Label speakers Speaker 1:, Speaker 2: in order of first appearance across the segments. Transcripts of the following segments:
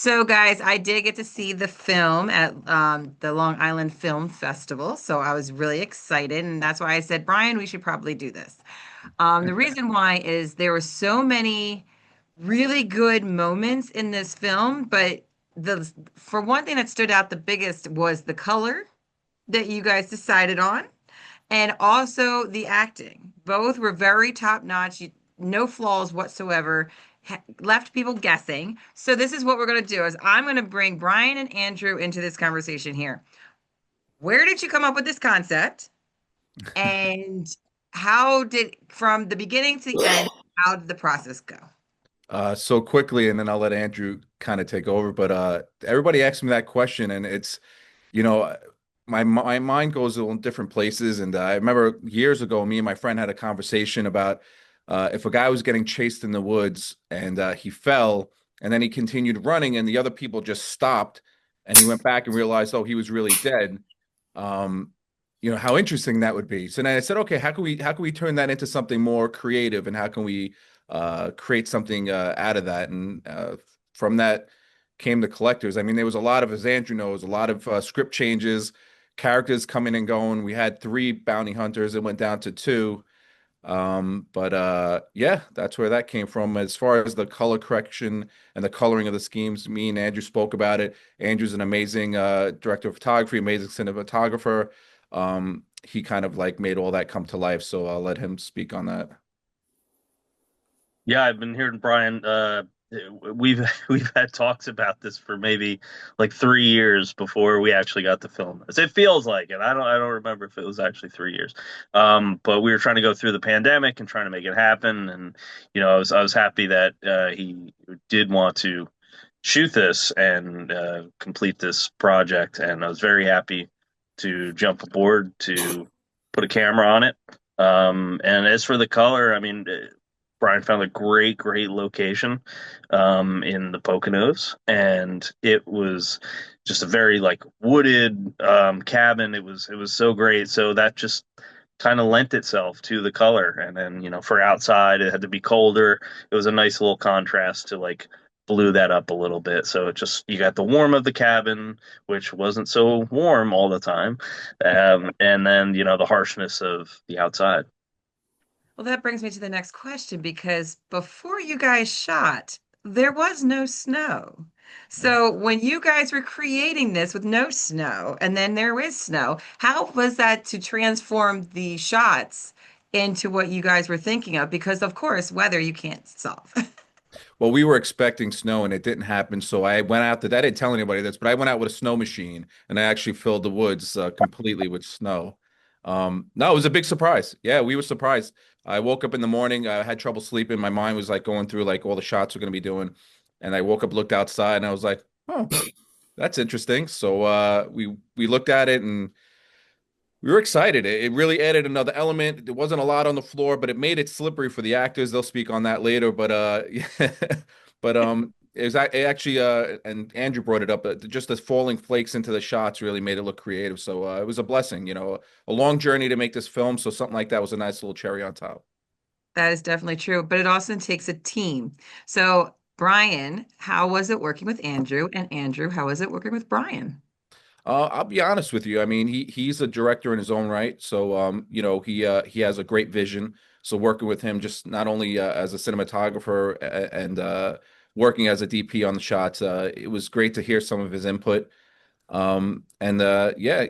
Speaker 1: So, guys, I did get to see the film at the Long Island Film Festival. So I was really excited. And that's why I said, Brian, we should probably do this. The reason why is there were so many really good moments in this film, but for one thing that stood out the biggest was the color that you guys decided on, and also the acting. Both were very top notch, no flaws whatsoever. Left people guessing. So this is what we're going to do is I'm going to bring Brian and Andrew into this conversation here. Where did you come up with this concept? And how did, from the beginning to the end, how did the process go?
Speaker 2: So quickly, and then I'll let Andrew kind of take over. But everybody asks me that question, and it's, you know, my mind goes in different places. And I remember years ago, me and my friend had a conversation about if a guy was getting chased in the woods and he fell, and then he continued running, and the other people just stopped, and he went back and realized, oh, he was really dead. Um, how interesting that would be. So then I said, okay, how can we turn that into something more creative, and how can we create something out of that? And from that came the collectors. I mean, there was a lot of, as Andrew knows, a lot of script changes, characters coming and going. We had three bounty hunters. It went down to two. But yeah, that's where that came from. As far as the color correction and the coloring of the schemes, me and Andrew spoke about it. Andrew's an amazing director of photography, amazing cinematographer. He kind of like made all that come to life, so I'll let him speak on that.
Speaker 3: Yeah, I've been hearing Brian. We've we've had talks about this for maybe like 3 years before we actually got to film this. It feels like it. I don't remember if it was actually 3 years. But we were trying to go through the pandemic and trying to make it happen. And I was happy that he did want to shoot this and complete this project. And I was very happy to jump aboard to put a camera on it. And as for the color, I mean, Brian found a great location in the Poconos, and it was just a very like wooded cabin. It was so great. So that just kind of lent itself to the color. And then, for outside, it had to be colder. It was a nice little contrast to like blew that up a little bit. So it just you got the warm of the cabin, which wasn't so warm all the time, and then the harshness of the outside.
Speaker 1: Well, that brings me to the next question because before you guys shot, there was no snow. So when you guys were creating this with no snow and then there is snow, how was that to transform the shots into what you guys were thinking of? Because of course, weather you can't solve.
Speaker 2: Well, we were expecting snow and it didn't happen, so I went out to that. I didn't tell anybody this, but I went out with a snow machine and I actually filled the woods completely with snow. No, it was a big surprise. Yeah, we were surprised. I woke up in the morning, I had trouble sleeping. My mind was like going through like all the shots we're going to be doing, and I woke up, looked outside, and I was like, "Oh, that's interesting." So we looked at it and we were excited. It really added another element. There wasn't a lot on the floor, but it made it slippery for the actors. They'll speak on that later. But but it actually and Andrew brought it up. Just the falling flakes into the shots really made it look creative. So it was a blessing. A long journey to make this film. So something like that was a nice little cherry on top.
Speaker 1: That is definitely true, but it also takes a team. So, Brian, how was it working with Andrew? And Andrew, how was it working with Brian?
Speaker 2: I'll be honest with you. I mean, he's a director in his own right. So, he has a great vision. So, working with him, just not only as a cinematographer and working as a DP on the shots, it was great to hear some of his input. And yeah,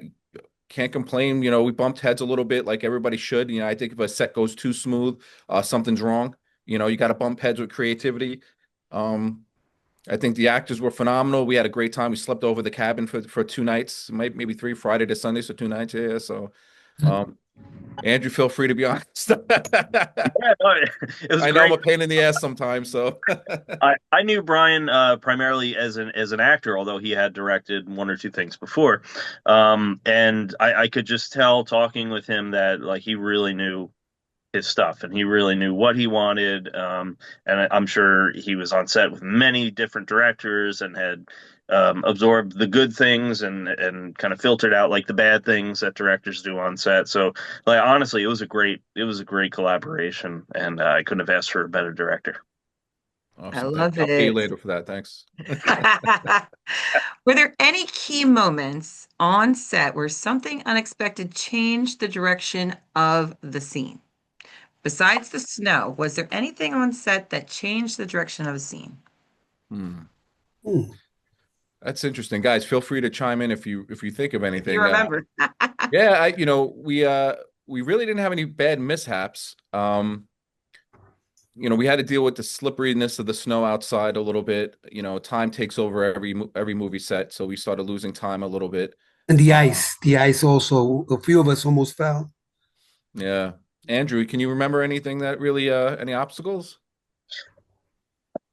Speaker 2: can't complain. We bumped heads a little bit, like everybody should. I think if a set goes too smooth, something's wrong. You got to bump heads with creativity. Um, I think the actors were phenomenal. We had a great time. We slept over the cabin for 2 nights, maybe three, Friday to Sunday, so 2 nights. Yeah. So, um, Andrew, feel free to be honest.
Speaker 3: Yeah, no, it was
Speaker 2: I know I'm
Speaker 3: great.
Speaker 2: a pain in the ass sometimes. So,
Speaker 3: I knew Brian primarily as an actor, although he had directed one or two things before, and I could just tell talking with him that like he really knew his stuff and he really knew what he wanted. And I'm sure he was on set with many different directors and had absorbed the good things and kind of filtered out like the bad things that directors do on set. So like honestly, it was a great collaboration, and I couldn't have asked for a better director.
Speaker 1: I
Speaker 2: Awesome. Thank
Speaker 1: love
Speaker 2: you. I'll pay you
Speaker 1: it.
Speaker 2: later for that. Thanks.
Speaker 1: Were there any key moments on set where something unexpected changed the direction of the scene? Besides the snow, was there anything on set that changed the direction of a scene?
Speaker 2: Hmm.
Speaker 4: Hmm.
Speaker 2: That's interesting, guys. Feel free to chime in if you think of
Speaker 1: If you
Speaker 2: anything.
Speaker 1: remember.
Speaker 2: Yeah, we really didn't have any bad mishaps. We had to deal with the slipperiness of the snow outside a little bit. Time takes over every movie set, so we started losing time a little bit.
Speaker 4: And
Speaker 2: Uh,
Speaker 4: the ice also, a few of us almost fell.
Speaker 2: yeah. Andrew, can you remember anything that really any obstacles?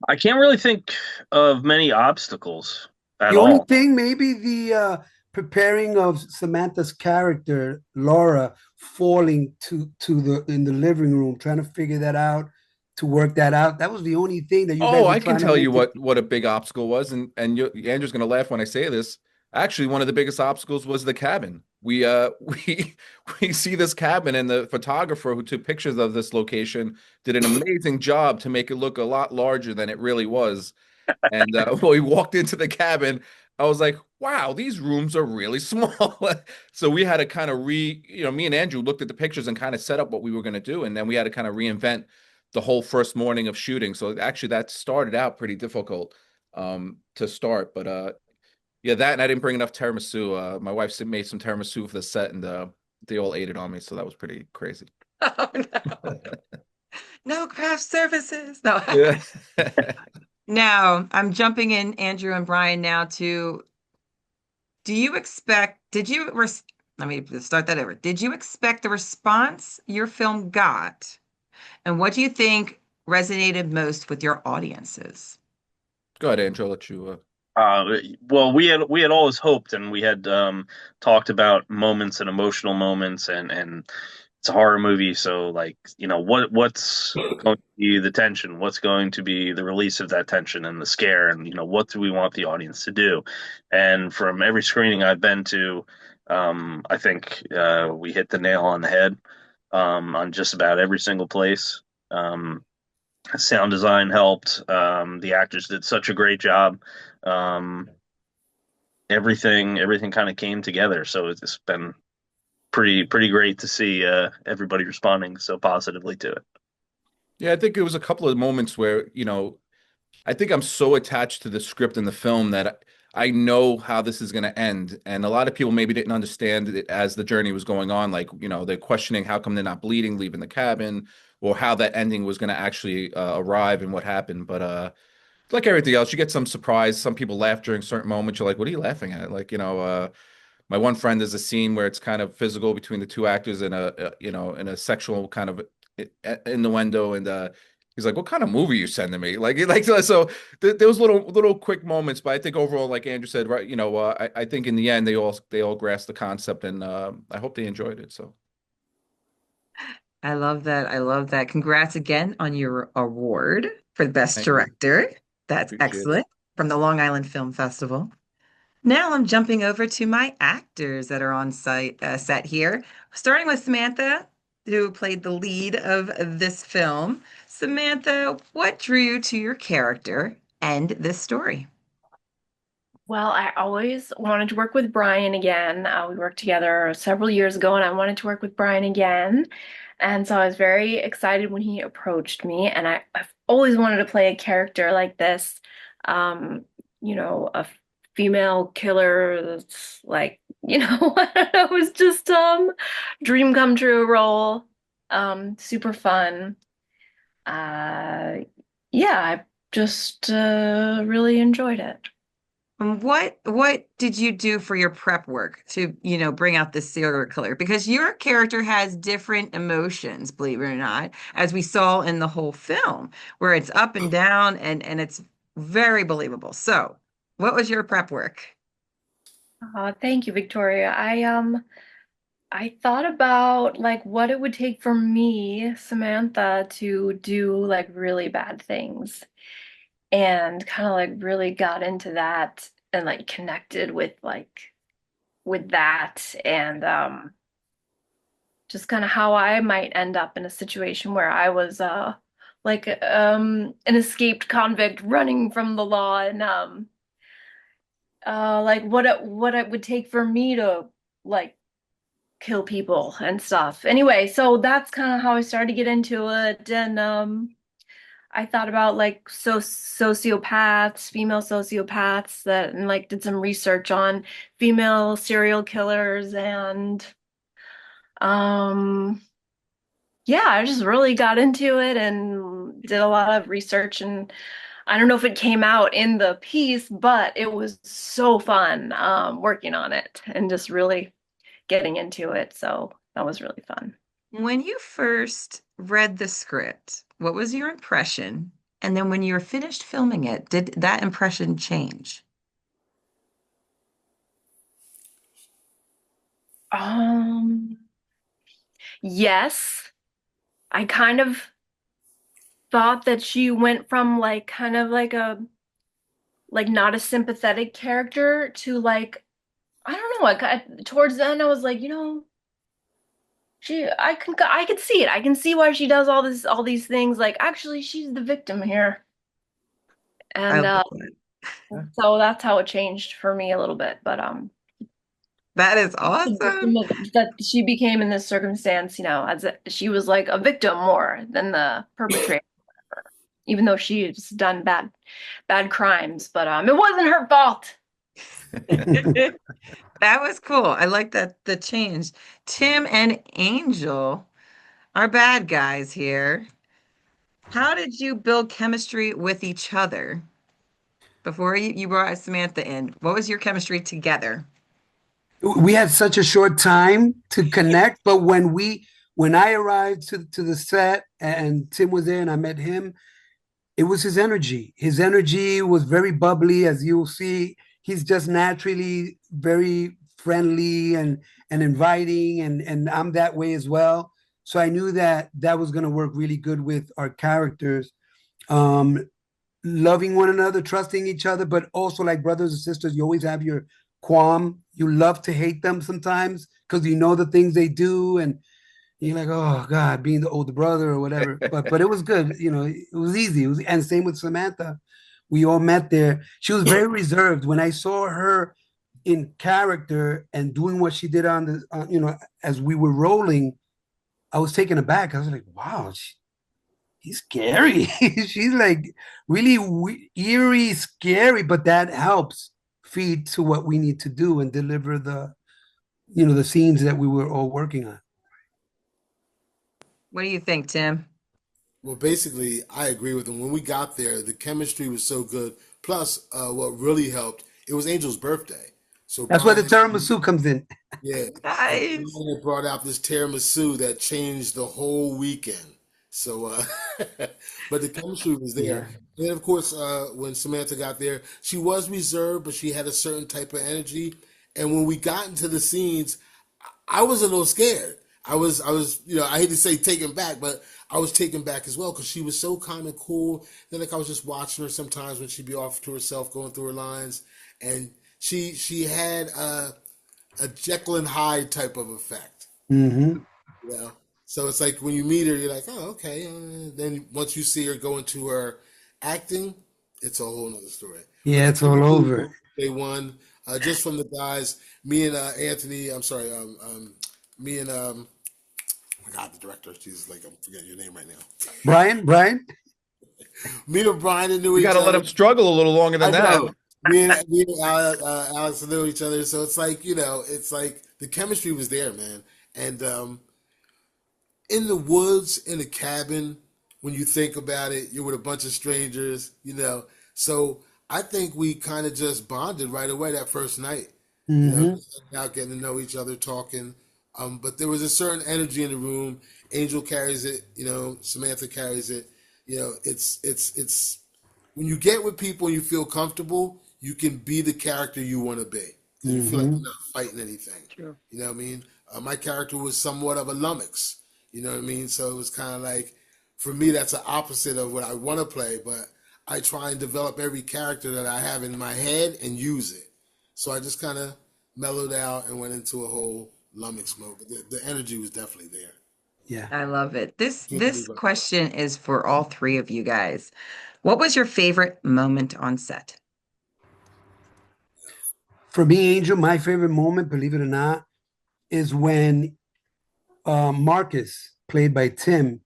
Speaker 3: I can't really think of many obstacles at
Speaker 4: The only
Speaker 3: all.
Speaker 4: thing, maybe the preparing of Samantha's character, Laura, falling to the in the living room, trying to figure that out, to work that out. That was the only thing that you
Speaker 2: Oh,
Speaker 4: guys were
Speaker 2: I can
Speaker 4: trying to
Speaker 2: tell you
Speaker 4: make it.
Speaker 2: what a big obstacle was, and Andrew's going to laugh when I say this. Actually, one of the biggest obstacles was the cabin. We we see this cabin, and the photographer who took pictures of this location did an amazing job to make it look a lot larger than it really was. And when we walked into the cabin, I was like, wow, these rooms are really small. So we had to kind of me and Andrew looked at the pictures and kind of set up what we were going to do. And then we had to kind of reinvent the whole first morning of shooting. So actually, that started out pretty difficult to start. But yeah, that and I didn't bring enough tiramisu. My wife made some tiramisu for the set, and they all ate it on me. So that was pretty crazy.
Speaker 1: Oh no. No craft services. No.
Speaker 2: Yeah.
Speaker 1: Now, I'm jumping in, Andrew and Brian, now to did you, let me start that over. Did you expect the response your film got? And what do you think resonated most with your audiences?
Speaker 2: Go ahead, Andrew. I'll let you.
Speaker 3: Well, we had always hoped, and we had talked about moments and emotional moments, and it's a horror movie, so like what's going to be the tension, what's going to be the release of that tension and the scare, and what do we want the audience to do? And from every screening I've been to, I think we hit the nail on the head on just about every single place. Um, Sound design helped. The actors did such a great job. Um, everything kind of came together. So it's been pretty great to see everybody responding so positively to it.
Speaker 2: Yeah, I think there was a couple of moments where, I think I'm so attached to the script and the film that I know how this is going to end. And a lot of people maybe didn't understand it as the journey was going on. Like, they're questioning how come they're not bleeding, leaving the cabin, or how that ending was going to actually arrive and what happened. But like everything else, you get some surprise. Some people laugh during certain moments. You're like, what are you laughing at? Like, my one friend, there's a scene where it's kind of physical between the two actors in in a sexual kind of innuendo, and he's like, "What kind of movie you sending me?" Like so. There was little quick moments, but I think overall, like Andrew said, right? I think in the end they all grasped the concept, and I hope they enjoyed it. So
Speaker 1: I love that. I love that. Congrats again on your award for the Best
Speaker 2: thank you,
Speaker 1: Director. That's
Speaker 2: appreciate it.
Speaker 1: excellent from the Long Island Film Festival. Now I'm jumping over to my actors that are on site set here, starting with Samantha, who played the lead of this film. Samantha, what drew you to your character and this story?
Speaker 5: Well, I always wanted to work with Brian again. We worked together several years ago, and I wanted to work with Brian again. And so I was very excited when he approached me. And I've always wanted to play a character like this, um, a female killer that's like, it was just dream come true role. Super fun. Uh, yeah, I just really enjoyed it.
Speaker 1: What did you do for your prep work to, bring out this serial killer? Because your character has different emotions, believe it or not, as we saw in the whole film, where it's up and down and it's very believable. So, what was your prep work?
Speaker 5: Thank you, Victoria. I thought about like what it would take for me, Samantha, to do like really bad things and kind of like really got into that and like connected with that and just kind of how I might end up in a situation where I was like an escaped convict running from the law, and like what it would take for me to like kill people and stuff. Anyway, so that's kind of how I started to get into it, and I thought about like sociopaths, female sociopaths that and like did some research on female serial killers and um yeah, I just really got into it and did a lot of research, and I don't know if it came out in the piece, but it was so fun working on it and just really getting into it. So that was really fun.
Speaker 1: When you first read the script, what was your impression? And then when you were finished filming it, did that impression change?
Speaker 5: Um, yes, I kind of thought that she went from like kind of like a like not a sympathetic character to like I don't know, towards the end I was like, I could see it. I can see why she does all these things. Like actually she's the victim here.
Speaker 1: I
Speaker 5: And
Speaker 1: love that.
Speaker 5: so that's how it changed for me a little bit. But
Speaker 1: That is
Speaker 5: the
Speaker 1: awesome.
Speaker 5: victim that she became in this circumstance, she was like a victim more than the perpetrator, even though she's done bad crimes. But it wasn't her fault.
Speaker 1: That was cool. I like that the change. Tim and Angel are bad guys here. How did you build chemistry with each other before you brought Samantha in? What was your chemistry together?
Speaker 4: We had such a short time to connect, but when I arrived to the set and Tim was there and I met him, it was his energy. His energy was very bubbly, as you'll see. He's just naturally very friendly and inviting, and I'm that way as well. So I knew that that was going to work really good with our characters. Um, Loving one another, trusting each other, but also like brothers and sisters, you always have your qualm. You love to hate them sometimes because you know the things they do, and you're like, oh God, being the older brother or whatever. But it was good, it was easy. And same with Samantha. We all met there. She was very reserved. When I saw her in character and doing what she did as we were rolling, I was taken aback. I was like, wow, he's scary. She's like really eerie, scary, but that helps feed to what we need to do and deliver the scenes that we were all working on.
Speaker 1: What do you think, Tim?
Speaker 6: Well, basically, I agree with him. When we got there, the chemistry was so good. Plus, what really helped, it was Angel's birthday. So
Speaker 4: That's where the
Speaker 6: Brian,
Speaker 4: tiramisu comes in.
Speaker 6: yeah, and
Speaker 1: Nice.
Speaker 6: Brian had brought out this tiramisu that changed the whole weekend. So, but the chemistry was
Speaker 4: Yeah.
Speaker 6: there. And of course, when Samantha got there, she was reserved, but she had a certain type of energy. And when we got into the scenes, I was a little scared. I hate to say taken back, but I was taken back as well because she was so calm and cool. Then, like I was just watching her sometimes when she'd be off to herself, going through her lines, and she had a Jekyll and Hyde type of effect.
Speaker 4: Hmm.
Speaker 6: You know, so it's like when you meet her, you're like, oh, okay. Then once you see her go into her acting, it's a whole nother story. But
Speaker 4: Yeah,
Speaker 6: the
Speaker 4: it's all
Speaker 6: chemistry
Speaker 4: over.
Speaker 6: day one, just from the guys, me and Anthony. I'm sorry, me and oh my God, the director. Jesus, like I'm forgetting your name right now.
Speaker 4: Brian.
Speaker 6: Me and Brian knew
Speaker 2: We got
Speaker 6: each
Speaker 2: to let
Speaker 6: other.
Speaker 2: him struggle a little longer
Speaker 6: I
Speaker 2: than that.
Speaker 6: know. Me and Alex knew each other, so it's like it's like the chemistry was there, man. And in the woods, in a cabin, when you think about it, you're with a bunch of strangers. So I think we kind of just bonded right away that first night.
Speaker 4: Hmm.
Speaker 6: Just hanging out, getting to know each other, talking. But there was a certain energy in the room. Angel carries it, Samantha carries it. It's when you get with people and you feel comfortable, you can be the character you want to be. Because you feel like
Speaker 4: Hmm.
Speaker 6: you're not fighting anything.
Speaker 1: True.
Speaker 6: You know what I mean? My character was somewhat of a lummox. You know what I mean? So it was kind of like, for me, that's the opposite of what I want to play, but I try and develop every character that I have in my head and use it. So I just kind of mellowed out and went into a whole lummox mode. But the energy was definitely there.
Speaker 4: Yeah.
Speaker 1: I love it. This
Speaker 6: Can't
Speaker 1: this
Speaker 6: believe it.
Speaker 1: question is for all three of you guys. What was your favorite moment on set?
Speaker 4: For me, Angel, my favorite moment, believe it or not, is when Marcus, played by Tim,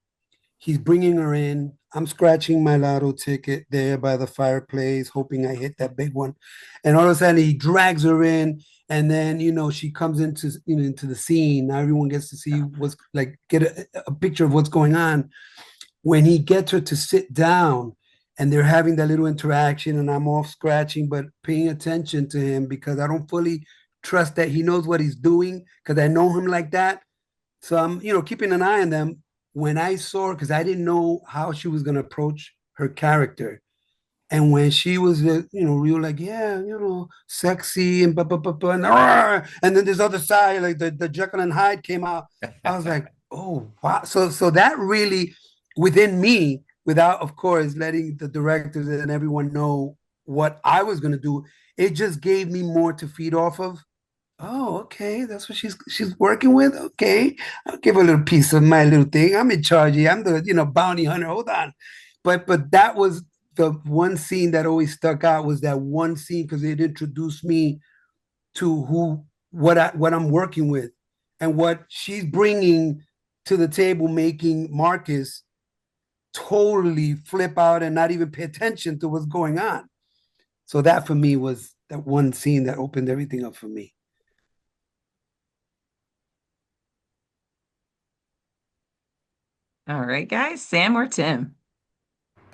Speaker 4: he's bringing her in. I'm scratching my lotto ticket there by the fireplace, hoping I hit that big one. And all of a sudden, he drags her in, and then she comes into into the scene. Now everyone gets to see what's like, get a picture of what's going on. When he gets her to sit down, and they're having that little interaction, and I'm off scratching, but paying attention to him because I don't fully trust that he knows what he's doing because I know him like that. So I'm, keeping an eye on them. When I saw her, because I didn't know how she was going to approach her character. And when she was, real like, yeah, sexy and blah, blah, blah, blah, and then this other side, like the Jekyll and Hyde came out. I was like, oh, wow. So that really, within me, without, of course, letting the directors and everyone know what I was going to do, it just gave me more to feed off of. Oh, okay. That's what she's working with. Okay. I'll give her a little piece of my little thing. I'm in charge here. I'm the, bounty hunter. Hold on. But that was the one scene that always stuck out was that one scene because it introduced me to what I'm working with and what she's bringing to the table, making Marcus totally flip out and not even pay attention to what's going on. So that for me was that one scene that opened everything up for me.
Speaker 1: All right, guys, Sam or Tim?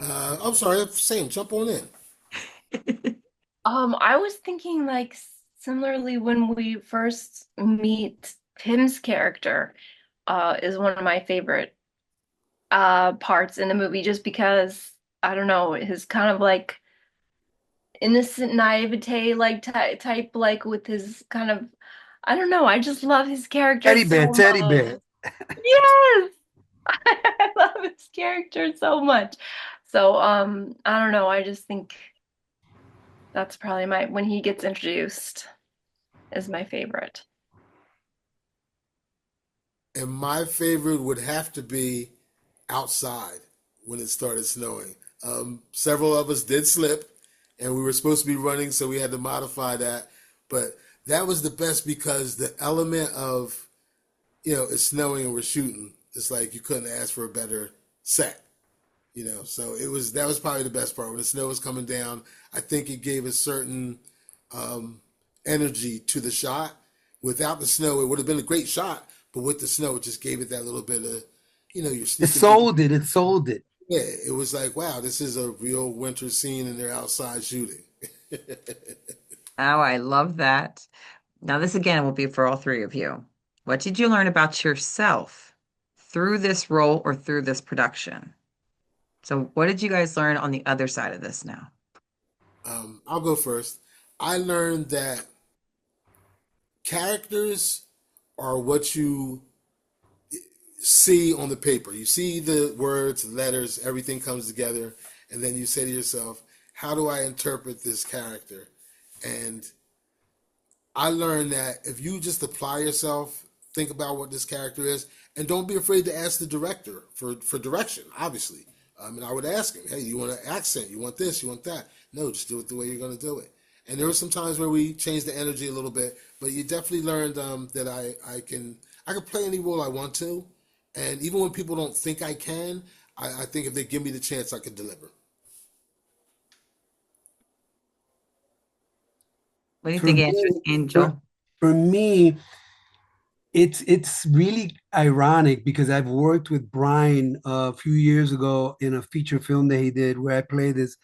Speaker 6: I'm sorry, Sam, jump on in.
Speaker 5: I was thinking like similarly when we first meet Tim's character, is one of my favorite parts in the movie just because I don't know, his kind of like innocent naivete like type like with his kind of I don't know, I just love his character
Speaker 4: Teddy bear,
Speaker 5: so
Speaker 4: teddy
Speaker 5: much.
Speaker 4: bear.
Speaker 5: Yes. I love his character so much. So I don't know, I just think that's probably my when he gets introduced is my favorite.
Speaker 6: And my favorite would have to be outside when it started snowing. Several of us did slip, and we were supposed to be running, so we had to modify that. But that was the best because the element of, it's snowing and we're shooting. It's like you couldn't ask for a better set. So that was probably the best part when the snow was coming down. I think it gave a certain um, energy to the shot. Without the snow, it would have been a great shot, but with the snow, it just gave it that little bit of, you're
Speaker 4: It
Speaker 6: sneaking through.
Speaker 4: sold it. It sold it.
Speaker 6: Yeah, it was like, wow, this is a real winter scene, and they're outside shooting.
Speaker 1: Oh, I love that. Now, this again will be for all three of you. What did you learn about yourself through this role or through this production? So, what did you guys learn on the other side of this now?
Speaker 6: I'll go first. I learned that characters are what you see on the paper. You see the words, letters, everything comes together, and then you say to yourself, how do I interpret this character? And I learned that if you just apply yourself, think about what this character is, and don't be afraid to ask the director for direction, obviously. And I would ask him, hey, you want an accent? You want this? You want that? No, just do it the way you're going to do it. And there were some times where we changed the energy a little bit, but you definitely learned that I can play any role I want to, and even when people don't think I can, I think if they give me the chance, I can deliver.
Speaker 1: What do you
Speaker 4: For
Speaker 1: think,
Speaker 4: me, for,
Speaker 1: Angel?
Speaker 4: for me, it's really ironic because I've worked with Brian a few years ago in a feature film that he did where I played this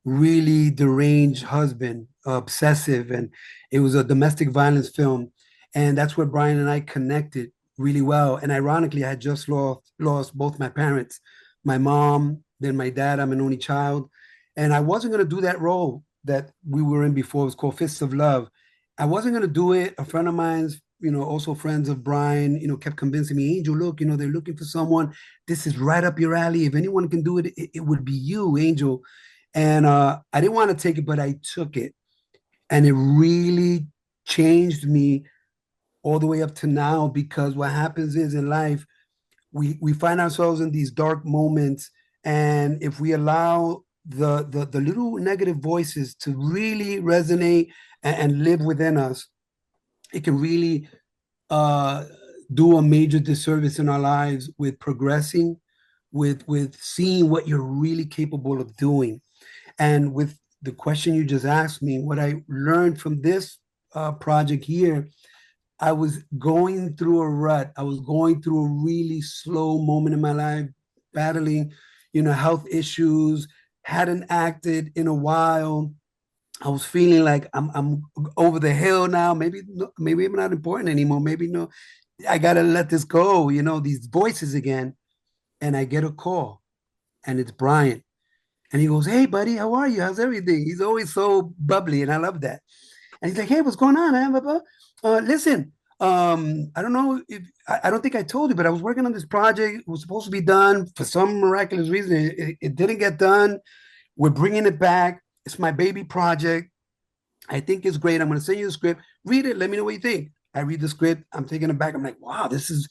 Speaker 4: really deranged husband, obsessive, and it was a domestic violence film, and that's where Brian and I connected really well. And ironically, I had just lost both my parents, my mom, then my dad. I'm an only child, and I wasn't going to do that role that we were in before. It was called Fists of Love. I wasn't going to do it. A friend of mine's, also friends of Brian, kept convincing me, Angel, look, they're looking for someone. This is right up your alley. If anyone can do it, it would be you, Angel. And I didn't want to take it, but I took it. And it really changed me all the way up to now because what happens is in life, we find ourselves in these dark moments, and if we allow the little negative voices to really resonate and live within us, it can really uh, do a major disservice in our lives with progressing, with seeing what you're really capable of doing. And with the question you just asked me, what I learned from this project here, I was going through a rut. I was going through a really slow moment in my life, battling, health issues, hadn't acted in a while. I was feeling like I'm over the hill now. Maybe I'm not important anymore. Maybe no, I gotta let this go. These voices again. And I get a call, and it's Brian, and he goes, "Hey, buddy, how are you? How's everything?" He's always so bubbly, and I love that. And he's like, "Hey, what's going on, man? Blah, blah. Listen, I don't know if I don't think I told you, but I was working on this project. It was supposed to be done for some miraculous reason. It didn't get done. We're bringing it back. It's my baby project. I think it's great. I'm going to send you the script. Read it. Let me know what you think." I read the script. I'm taking it back. I'm like, wow, this is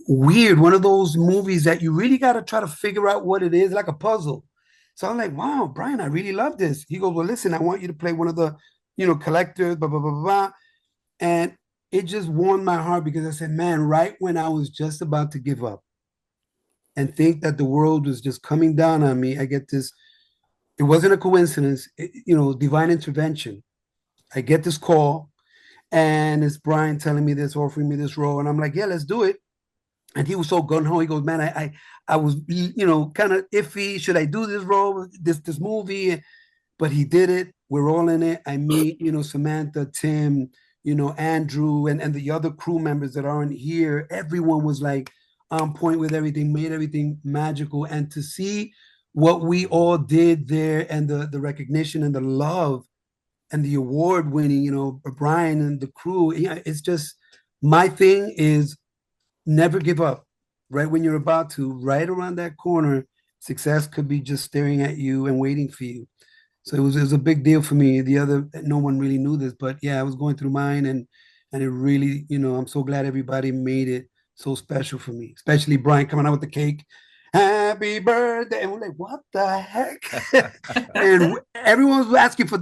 Speaker 4: weird. One of those movies that you really got to try to figure out what it is, like a puzzle. So I'm like, wow, Brian, I really love this. He goes, well, listen, I want you to play one of the, collectors, blah, blah, blah, blah, blah. And it just warmed my heart because I said, man, right when I was just about to give up and think that the world was just coming down on me, I get this. It wasn't a coincidence, divine intervention. I get this call, and it's Brian telling me this, offering me this role. And I'm like, yeah, let's do it. And he was so gun ho. He goes, man, I was, kind of iffy. Should I do this role, this movie? But he did it. We're all in it. I meet, Samantha, Tim, Andrew, and the other crew members that aren't here. Everyone was like on point with everything, made everything magical. And to see what we all did there, and the recognition and the love and the award winning, Brian and the crew, it's just, my thing is never give up. Right when you're about to, right around that corner, success could be just staring at you and waiting for you. So it was a big deal for me. No one really knew this, but yeah, I was going through mine, and it really, I'm so glad everybody made it so special for me, especially Brian coming out with the cake. Happy birthday. And we're like, what the heck? And everyone was asking for,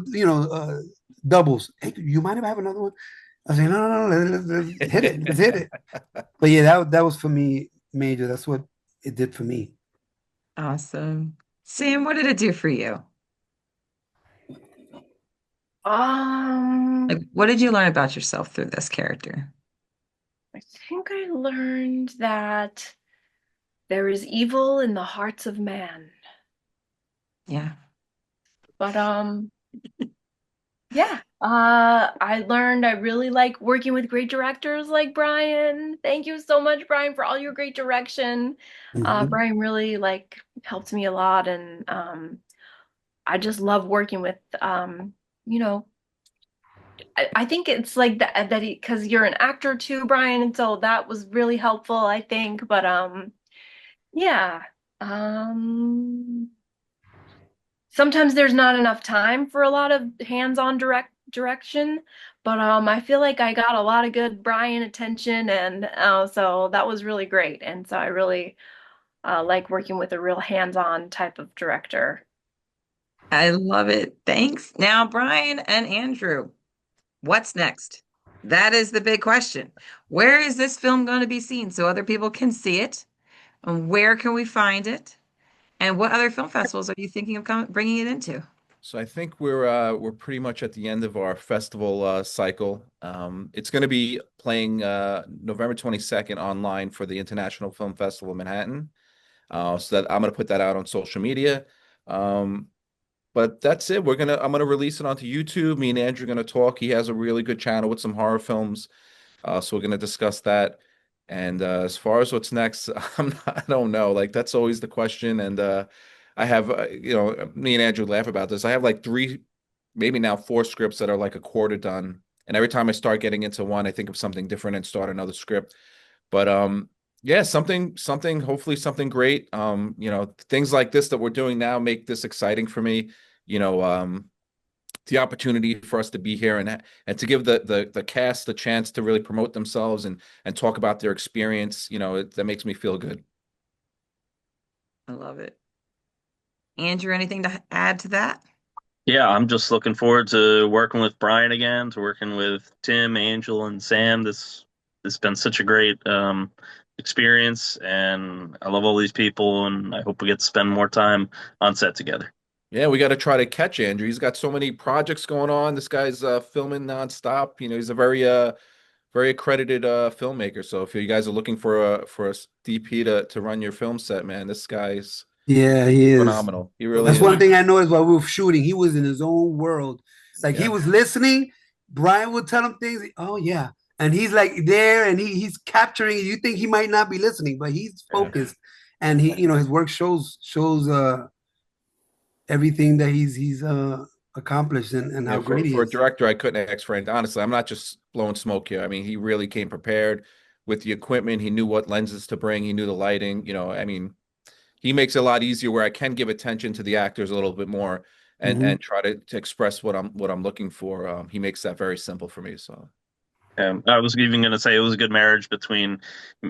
Speaker 4: doubles. Hey, you mind if I have another one? I was like, no, no, no, let's hit it. Let's hit it. But yeah, that was for me major. That's what it did for me.
Speaker 1: Awesome. Sam, what did it do for you?
Speaker 5: Um,
Speaker 1: Like, what did you learn about yourself through this character?
Speaker 5: I think I learned that there is evil in the hearts of man.
Speaker 1: Yeah.
Speaker 5: But yeah. I learned I really like working with great directors like Brian. Thank you so much, Brian, for all your great direction.
Speaker 4: Mhm.
Speaker 5: Brian really like helped me a lot, and I just love working with you know, I think it's like that he, because you're an actor too, Brian, and so that was really helpful, I think. But yeah. Um Sometimes there's not enough time for a lot of hands-on direction, but I feel like I got a lot of good Brian attention, and so that was really great. And so I really like working with a real hands-on type of director.
Speaker 1: I love it. Thanks. Now, Brian and Andrew, what's next? That is the big question. Where is this film going to be seen so other people can see it? And where can we find it? And what other film festivals are you thinking of bringing it into?
Speaker 2: So I think we're pretty much at the end of our festival cycle. It's going to be playing November 22nd online for the International Film Festival in Manhattan. So that I'm going to put that out on social media. Um, but that's it. I'm gonna release it onto YouTube. Me and Andrew are gonna talk. He has a really good channel with some horror films. So we're gonna discuss that. And as far as what's next, I don't know. Like that's always the question. And I have, me and Andrew laugh about this. I have like three, maybe now four scripts that are like a quarter done. And every time I start getting into one, I think of something different and start another script. But yeah, hopefully something great. Things like this that we're doing now make this exciting for me. You know, the opportunity for us to be here and to give the cast a chance to really promote themselves and talk about their experience. That makes me feel good.
Speaker 1: I love it. Andrew, anything to add to that?
Speaker 3: Yeah, I'm just looking forward to working with Brian again, to working with Tim, Angel, and Sam. This has been such a great experience, and I love all these people, and I hope we get to spend more time on set together.
Speaker 2: Yeah, we got to try to catch Andrew. He's got so many projects going on. This guy's filming nonstop. He's a very accredited filmmaker. So if you guys are looking for a DP to run your film set, man, this guy's
Speaker 4: Yeah, he is.
Speaker 2: phenomenal. He really
Speaker 4: That's
Speaker 2: is.
Speaker 4: one thing I know is while we were shooting, he was in his own world. Like he
Speaker 2: Yeah.
Speaker 4: was listening. Brian would tell him things. Oh yeah, and he's like there, and he's capturing. You think he might not be listening, but he's
Speaker 2: Yeah.
Speaker 4: focused, and his work shows everything that he's accomplished and
Speaker 2: Yeah,
Speaker 4: how
Speaker 2: for
Speaker 4: great he
Speaker 2: for a
Speaker 4: is.
Speaker 2: director, I couldn't ask for anything. Honestly, I'm not just blowing smoke here. I mean, he really came prepared with the equipment. He knew what lenses to bring. He knew the lighting. I mean, he makes it a lot easier where I can give attention to the actors a little bit more and
Speaker 4: Mhm.
Speaker 2: try to express what I'm looking for. He makes that very simple for me. So
Speaker 3: I was even going to say it was a good marriage between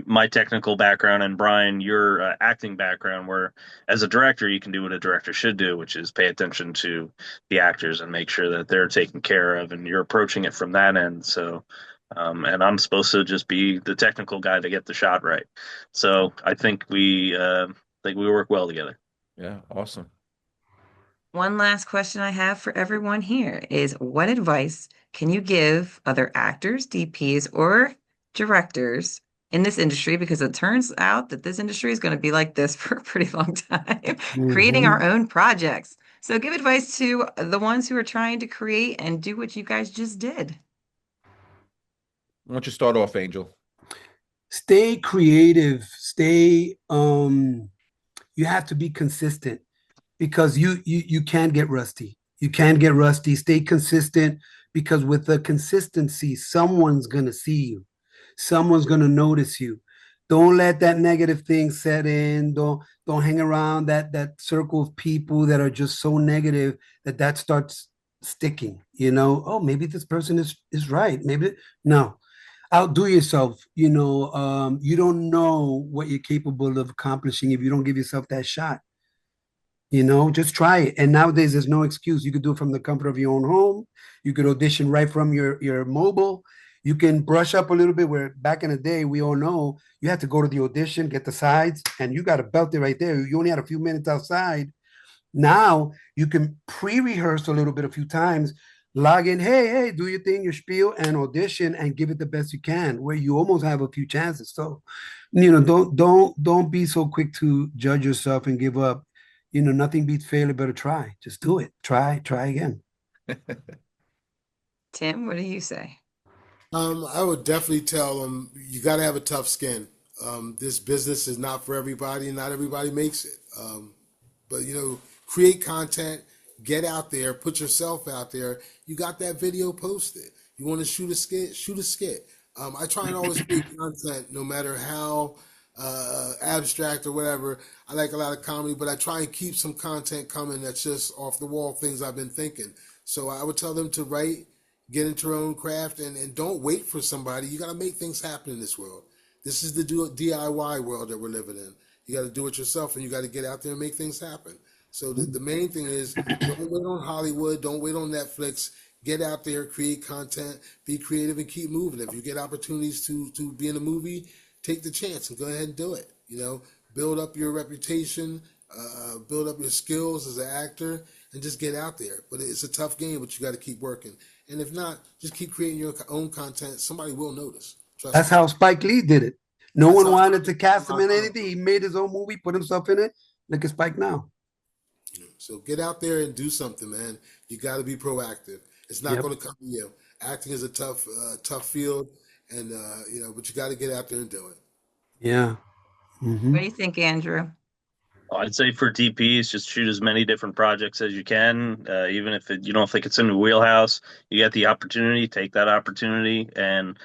Speaker 3: my technical background and Brian, your acting background, where as a director, you can do what a director should do, which is pay attention to the actors and make sure that they're taken care of, and you're approaching it from that end. So, and I'm supposed to just be the technical guy to get the shot right. So I think we work well together.
Speaker 2: yeah, awesome.
Speaker 1: One last question I have for everyone here is what advice can you give other actors, DPs, or directors in this industry? Because it turns out that this industry is going to be like this for a pretty long time, creating our
Speaker 4: Mhm.
Speaker 1: own projects. So give advice to the ones who are trying to create and do what you guys just did.
Speaker 2: Why don't you start off, Angel?
Speaker 4: Stay creative. Stay. You have to be consistent because you can get rusty. You can get rusty. Stay consistent because with the consistency, someone's gonna see you. Someone's gonna notice you. Don't let that negative thing set in. Don't hang around that circle of people that are just so negative that starts sticking. Oh, maybe this person is right. Maybe no. Outdo yourself. You don't know what you're capable of accomplishing if you don't give yourself that shot. Just try it. And nowadays, there's no excuse. You could do it from the comfort of your own home. You could audition right from your mobile. You can brush up a little bit. Where back in the day, we all know you had to go to the audition, get the sides, and you got to belt it right there. You only had a few minutes outside. Now you can pre-rehearse a little bit a few times, log in, hey, do your thing, your spiel, and audition and give it the best you can, where you almost have a few chances. So, don't be so quick to judge yourself and give up. Nothing beats failure, better try. Just do it. Try again.
Speaker 1: Tim, what do you say?
Speaker 6: I would definitely tell them you got to have a tough skin. This business is not for everybody, and not everybody makes it. But create content, get out there, put yourself out there. You got that video posted. You want to shoot a skit, shoot a skit. I try and always create content, no matter how abstract or whatever. I like a lot of comedy, but I try and keep some content coming that's just off the wall things I've been thinking. So I would tell them to write, get into their own craft, and don't wait for somebody. You got to make things happen in this world. This is the DIY world that we're living in. You got to do it yourself, and you got to get out there and make things happen. So the main thing is don't wait on Hollywood, don't wait on Netflix. Get out there, create content, be creative, and keep moving. If you get opportunities to be in a movie, take the chance and go ahead and do it. Build up your reputation, build up your skills as an actor, and just get out there. But it's a tough game, but you got to keep working. And if not, just keep creating your own content. Somebody will notice. Trust
Speaker 4: That's
Speaker 6: me.
Speaker 4: how Spike Lee did it. No
Speaker 6: That's
Speaker 4: one
Speaker 6: how.
Speaker 4: wanted to cast him in anything. He made his own movie, put himself in it. Look at Spike now.
Speaker 6: So get out there and do something, man. You got to be proactive. It's not
Speaker 4: Yep.
Speaker 6: going to come to you. Acting is a tough field, and but you got to get out there and do it.
Speaker 4: Yeah.
Speaker 1: What
Speaker 4: Hmm.
Speaker 1: do you think, Andrew?
Speaker 3: I'd say for DPs, just shoot as many different projects as you can. Even if you don't think it's in the wheelhouse, you get the opportunity, take that opportunity and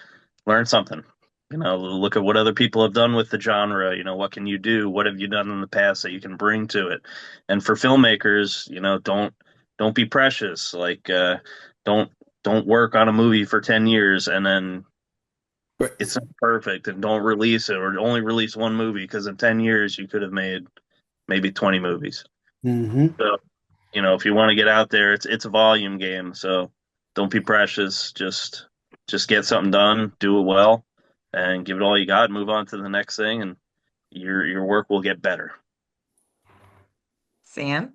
Speaker 3: learn something. Look at what other people have done with the genre. What can you do? What have you done in the past that you can bring to it? And for filmmakers, don't don't be precious. Like don't don't work on a movie for 10 years and then
Speaker 6: Right.
Speaker 3: it's not perfect and don't release it or only release one movie because in 10 years you could have made maybe 20 movies.
Speaker 4: Hmm.
Speaker 3: So, if you want to get out there, it's a volume game. So don't be precious. Just get something done, do it well, and give it all you got, and move on to the next thing, and your work will get better.
Speaker 1: Sam?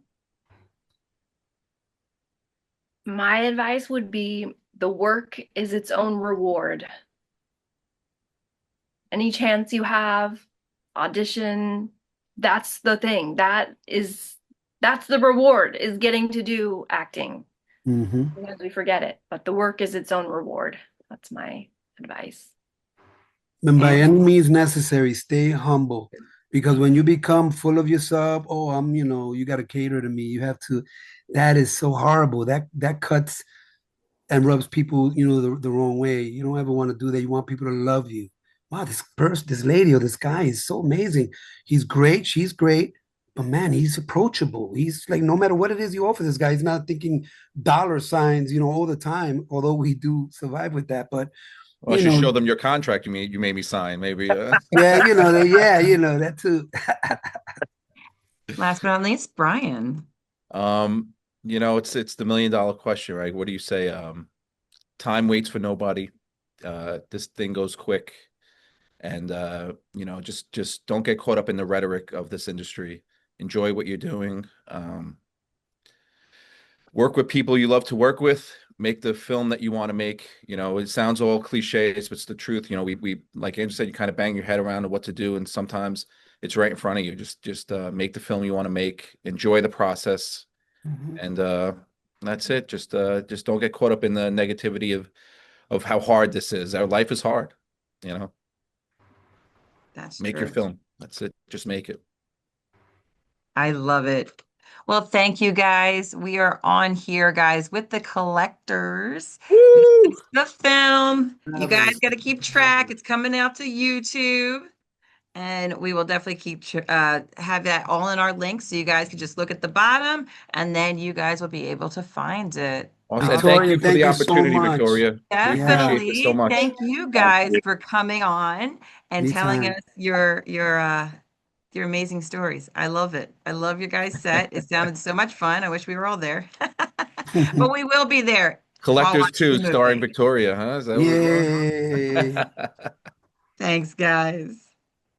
Speaker 5: My advice would be the work is its own reward. Any chance you have, audition. That's the thing. That's the reward is getting to do acting.
Speaker 4: Hmm.
Speaker 5: Sometimes we forget it, but the work is its own reward. That's my advice.
Speaker 4: And by
Speaker 1: And
Speaker 4: any means necessary, stay humble. Because when you become full of yourself, oh, you got to cater to me. You have to. That is so horrible. That cuts and rubs people, the wrong way. You don't ever want to do that. You want people to love you. Wow, this person, this lady or this guy is so amazing. He's great. She's great. But man, he's approachable. He's like, no matter what it is you offer this guy, he's not thinking dollar signs, all the time, although we do survive with that. But,
Speaker 2: Well, I
Speaker 4: you
Speaker 2: should
Speaker 4: know,
Speaker 2: show them your contract you made me sign. Maybe
Speaker 4: yeah, that too.
Speaker 1: last but not least, Brian.
Speaker 2: um, it's the $1 million question, right? What do you say? Time waits for nobody. This thing goes quick. And just don't get caught up in the rhetoric of this industry. Enjoy what you're doing. Work with people you love to work with. Make the film that you want to make. It sounds all cliches, but it's the truth. We like Andrew said, you kind of bang your head around what to do, and sometimes it's right in front of you. Just make the film you want to make. Enjoy the process,
Speaker 4: Mhm.
Speaker 2: and that's it. Just don't get caught up in the negativity of how hard this is. Our life is hard. You know,
Speaker 1: That's
Speaker 2: make your
Speaker 1: true.
Speaker 2: film. That's it. Just make it.
Speaker 1: I love it. Well, thank you guys. We are on here, guys, with the collectors. This
Speaker 2: Woo!
Speaker 1: is the film. You guys
Speaker 4: Marvelous.
Speaker 1: got to keep track.
Speaker 4: Marvelous.
Speaker 1: It's coming out to YouTube. And we will definitely have that all in our links so you guys can just look at the bottom and then you guys will be able to find it.
Speaker 2: Awesome. And thank
Speaker 4: Victoria,
Speaker 2: you for the
Speaker 4: thank you so
Speaker 2: opportunity,
Speaker 4: much.
Speaker 2: Victoria. We
Speaker 4: Yeah,
Speaker 2: appreciate this so
Speaker 1: Definitely.
Speaker 2: much.
Speaker 1: Thank you
Speaker 3: Thank
Speaker 1: guys
Speaker 3: you.
Speaker 1: for coming on and telling
Speaker 4: anytime.
Speaker 1: us your amazing stories. I love it. I love your guys' set. It sounded so much fun. I wish we were all there. But we will be there while
Speaker 2: Collectors
Speaker 1: watching
Speaker 2: 2,
Speaker 1: the
Speaker 2: starring
Speaker 1: movie.
Speaker 2: Victoria, huh? Is that what we're
Speaker 4: Yay.
Speaker 2: going?
Speaker 1: Thanks, guys.